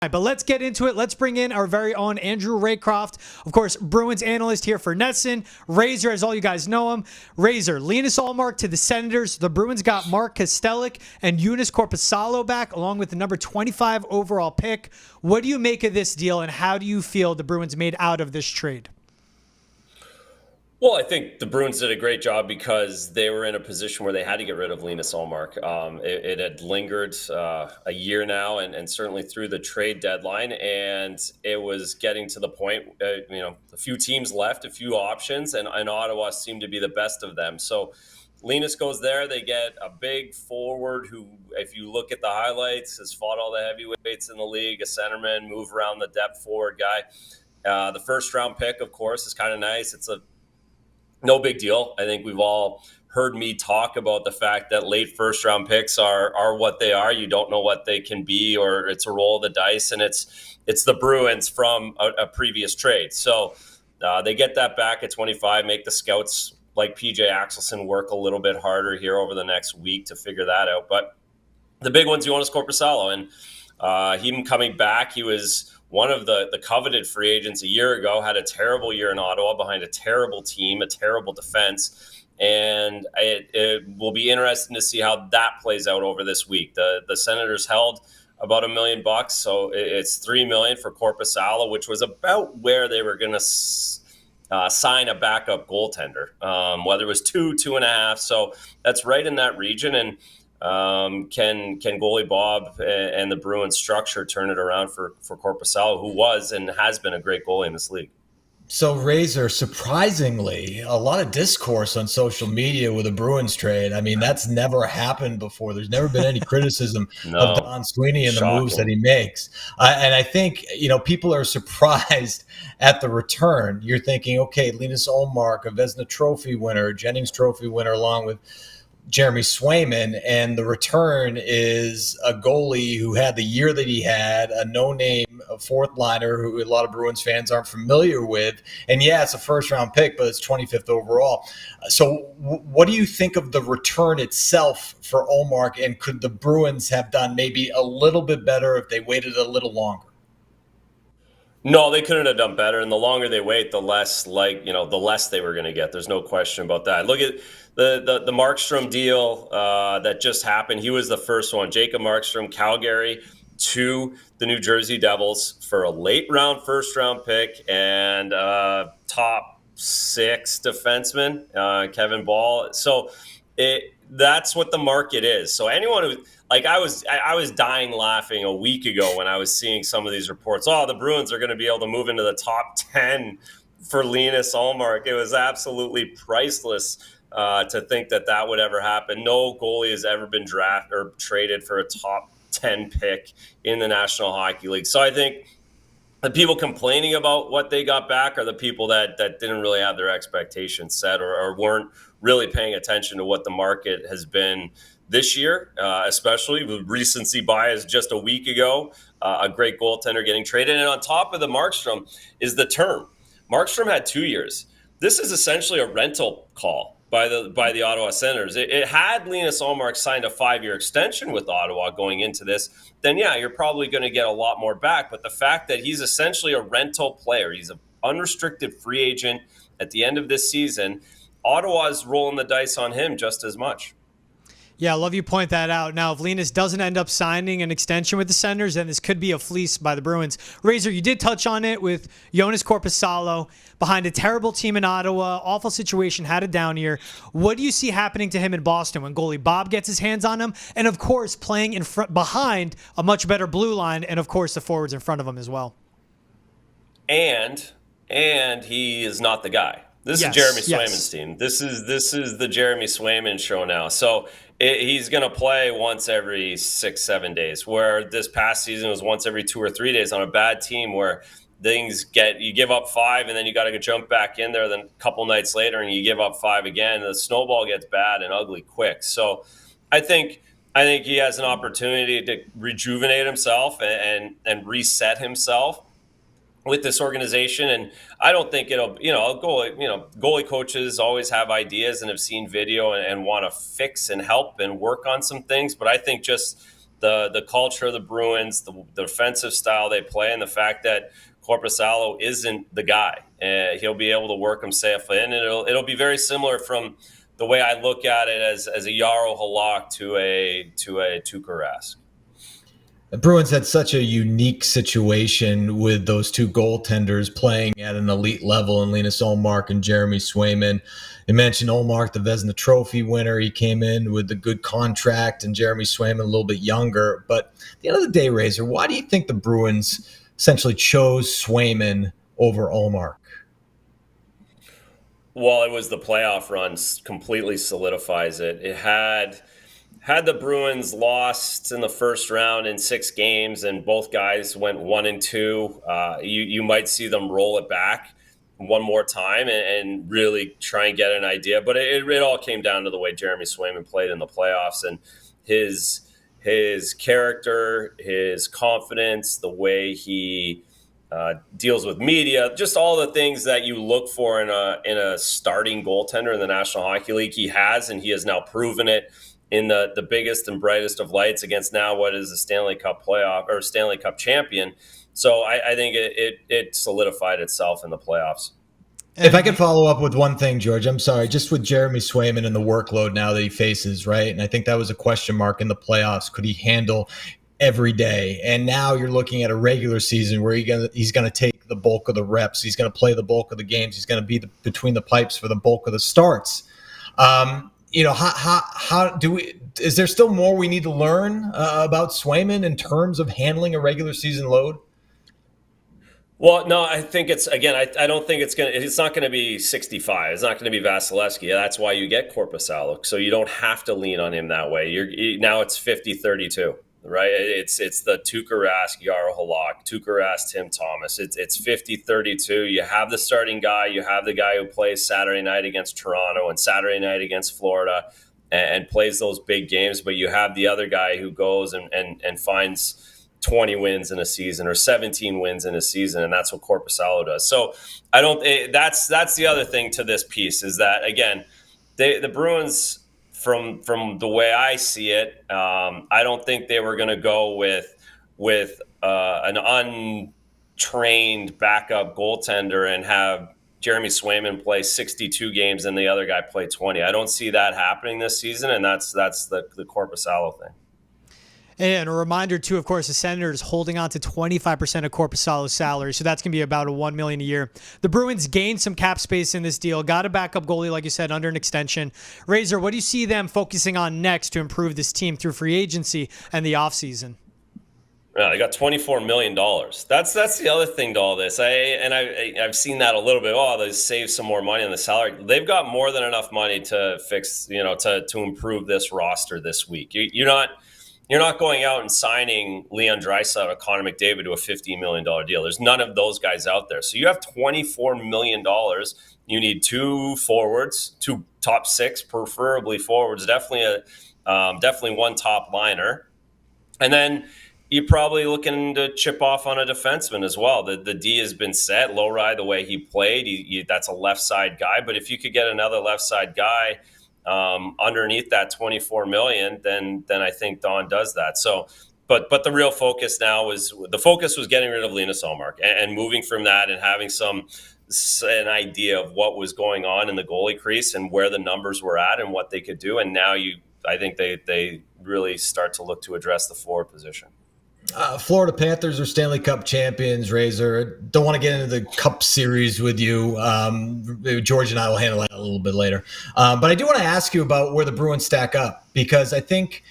But let's get into it. Let's bring in our very own Andrew Raycroft, of course, Bruins analyst here for NESN. Razor, as all you guys know him. Razor, Linus Ullmark to the Senators. The Bruins got Mark Kastelic and Korpisalo back, along with the number 25 overall pick. What do you make of this deal, and how do you feel the Bruins made out of this trade? Well, I think the Bruins did a great job because they were in a position where they had to get rid of Linus Ullmark. It had lingered a year now, and certainly through the trade deadline, and it was getting to the point, a few teams left, a few options, and Ottawa seemed to be the best of them. So Linus goes there. They get a big forward who, if you look at the highlights, has fought all the heavyweights in the league, a centerman, move around the depth forward guy. The first round pick, of course, is kind of nice. It's no big deal. I think we've all heard me talk about the fact that late first round picks are what they are. You don't know what they can be, or it's a roll of the dice, and it's the Bruins from a previous trade. So they get that back at 25, make the scouts like PJ Axelson work a little bit harder here over the next week to figure that out. But the big one's Korpisalo, and him coming back, he was one of the coveted free agents a year ago, had a terrible year in Ottawa behind a terrible team, a terrible defense. And it will be interesting to see how that plays out over this week. The Senators held about $1 million, so it's $3 million for Korpisalo, which was about where they were going to sign a backup goaltender, whether it was 2.5. So that's right in that region. And can goalie Bob and the Bruins structure turn it around for Korpisalo, who was and has been a great goalie in this league? So, Razor, surprisingly, a lot of discourse on social media with a Bruins trade. I mean, that's never happened before. There's never been any criticism of Don Sweeney and the moves that he makes. And I think, people are surprised at the return. You're thinking, okay, Linus Ullmark, a Vezina Trophy winner, Jennings Trophy winner, along with Jeremy Swayman, and the return is a goalie who had the year that he had, a no-name fourth liner who a lot of Bruins fans aren't familiar with. And yeah, it's a first-round pick, but it's 25th overall. So what do you think of the return itself for Ullmark, and could the Bruins have done maybe a little bit better if they waited a little longer? No, they couldn't have done better. And the longer they wait, the less the less they were going to get. There's no question about that. Look at the Markstrom deal that just happened. He was the first one. Jacob Markstrom, Calgary to the New Jersey Devils for a late round, first round pick, and top 6 defenseman, Kevin Ball. So that's what the market is. So anyone who, I was dying laughing a week ago when I was seeing some of these reports. Oh, the Bruins are going to be able to move into the top 10 for Linus Ullmark. It was absolutely priceless to think that would ever happen. No goalie has ever been drafted or traded for a top 10 pick in the National Hockey League. So I think the people complaining about what they got back are the people that didn't really have their expectations set or weren't really paying attention to what the market has been this year, especially with recency bias just a week ago, a great goaltender getting traded. And on top of the Markstrom is the term. Markstrom had 2 years. This is essentially a rental call by the Ottawa Senators. It had Linus Ullmark signed a 5-year extension with Ottawa going into this, then yeah, you're probably going to get a lot more back. But the fact that he's essentially a rental player, he's an unrestricted free agent at the end of this season, Ottawa's rolling the dice on him just as much. Yeah, I love you point that out. Now, if Linus doesn't end up signing an extension with the Senators, then this could be a fleece by the Bruins. Razor, you did touch on it with Korpisalo behind a terrible team in Ottawa, awful situation, had a down year. What do you see happening to him in Boston when goalie Bob gets his hands on him? And, of course, playing in front behind a much better blue line and, of course, the forwards in front of him as well. And he is not the guy. This is Jeremy Swayman's team. This is the Jeremy Swayman show now. So he's going to play once every 6-7 days, where this past season was once every 2 or 3 days on a bad team where you give up 5 and then you got to jump back in there. Then a couple nights later and you give up 5 again. And the snowball gets bad and ugly quick. So I think he has an opportunity to rejuvenate himself and reset himself with this organization. And I don't think goalie coaches always have ideas and have seen video and want to fix and help and work on some things. But I think just the culture of the Bruins, the defensive style they play, and the fact that Korpisalo isn't the guy. He'll be able to work himself in, and it'll be very similar from the way I look at it as a Jaro Halak to a Tuukka Rask. The Bruins had such a unique situation with those two goaltenders playing at an elite level in Linus Ullmark and Jeremy Swayman. You mentioned Ullmark, the Vezina Trophy winner. He came in with a good contract, and Jeremy Swayman a little bit younger. But at the end of the day, Razor, why do you think the Bruins essentially chose Swayman over Ullmark? Well, it was the playoff runs completely solidifies it. It had the Bruins lost in the first round in 6 games and both guys went 1-2, you might see them roll it back one more time and really try and get an idea. But it all came down to the way Jeremy Swayman played in the playoffs and his character, his confidence, the way he deals with media, just all the things that you look for in a starting goaltender in the National Hockey League. He has, and he has now proven it in the biggest and brightest of lights against now what is a Stanley Cup playoff or Stanley Cup champion. So I think it solidified itself in the playoffs. If I could follow up with one thing, George, I'm sorry, just with Jeremy Swayman and the workload now that he faces, right? And I think that was a question mark in the playoffs. Could he handle every day? And now you're looking at a regular season where he's going to take the bulk of the reps. He's going to play the bulk of the games. He's going to be between the pipes for the bulk of the starts. How do we? Is there still more we need to learn about Swayman in terms of handling a regular season load? Well, no, I think I don't think it's not going to be 65. It's not going to be Vasilevsky. That's why you get Korpisalo. So you don't have to lean on him that way. Now it's 50-32, right? It's the Tuukka Rask, Jaro Halak, Tuukka Rask, Tim Thomas. It's 50-32. You have the starting guy. You have the guy who plays Saturday night against Toronto and Saturday night against Florida and plays those big games. But you have the other guy who goes and finds 20 wins in a season or 17 wins in a season, and that's what Korpisalo does. So that's the other thing to this piece is that, again, the Bruins, from the way I see it, I don't think they were going to go with an untrained backup goaltender and have Jeremy Swayman play 62 games and the other guy play 20. I don't see that happening this season, and that's the Korpisalo thing. And a reminder, too, of course, the Senators holding on to 25% of Korpisalo's salary, so that's going to be about $1 million a year. The Bruins gained some cap space in this deal, got a backup goalie, like you said, under an extension. Razor, what do you see them focusing on next to improve this team through free agency and the offseason? Yeah, they got $24 million. That's the other thing to all this. I've seen that a little bit. Oh, they save some more money on the salary. They've got more than enough money to fix, to improve this roster this week. You're not going out and signing Leon Draisaitl or Connor McDavid to a $15 million deal. There's none of those guys out there. So you have $24 million. You need 2 forwards, 2 top 6, preferably forwards, definitely one top liner. And then you're probably looking to chip off on a defenseman as well. The D has been set. Lowry, the way he played, that's a left side guy. But if you could get another left side guy underneath that $24 million, then I think Don does that. So, but the real focus now was getting rid of Linus Ullmark and moving from that and having an idea of what was going on in the goalie crease and where the numbers were at and what they could do. And now I think they really start to look to address the forward position. Florida Panthers are Stanley Cup champions, Razor. Don't want to get into the Cup Series with you. George and I will handle that a little bit later. But I do want to ask you about where the Bruins stack up, because I think,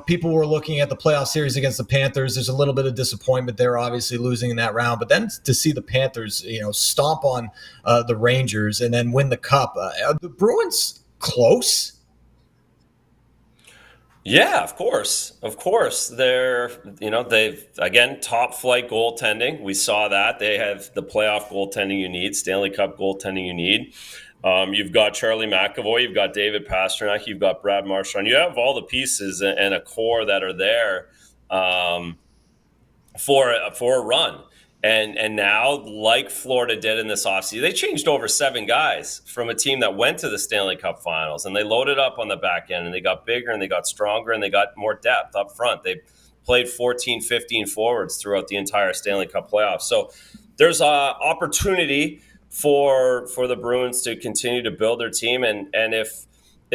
people were looking at the playoff series against the Panthers. There's a little bit of disappointment there, obviously losing in that round. But then to see the Panthers, stomp on the Rangers and then win the Cup. Are the Bruins close? Yeah, of course. They've, again, top flight goaltending. We saw that. They have the playoff goaltending you need, Stanley Cup goaltending you need. You've got Charlie McAvoy, you've got David Pastrnak, you've got Brad Marchand. You have all the pieces and a core that are there for a run. And now, like Florida did in this offseason, they changed over 7 guys from a team that went to the Stanley Cup Finals, and they loaded up on the back end, and they got bigger, and they got stronger, and they got more depth up front. They played 14, 15 forwards throughout the entire Stanley Cup playoffs. So there's an opportunity for the Bruins to continue to build their team, and if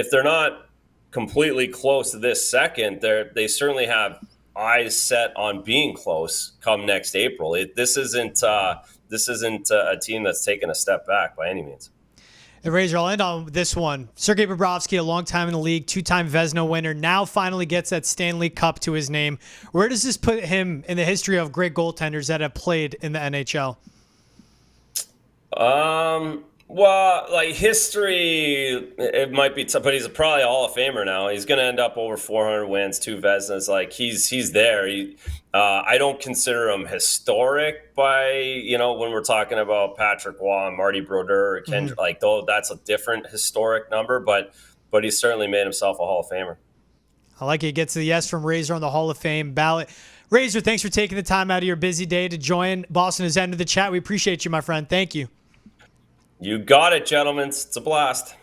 they're not completely close to this second, they certainly have eyes set on being close come next April. This isn't a team that's taken a step back by any means. And Razor, I'll end on this one. Sergei Bobrovsky, a long time in the league, 2-time Vezina winner, now finally gets that Stanley Cup to his name. Where does this put him in the history of great goaltenders that have played in the NHL? Well, like history, it might be tough, but he's probably a Hall of Famer now. He's going to end up over 400 wins, 2 Vezinas. Like he's there. I don't consider him historic by, when we're talking about Patrick Waugh and Marty Brodeur or Kendrick, though that's a different historic number, but he's certainly made himself a Hall of Famer. I like it. He gets the yes from Razor on the Hall of Fame ballot. Razor, thanks for taking the time out of your busy day to join Boston has ended the chat. We appreciate you, my friend. Thank you. You got it, gentlemen. It's a blast.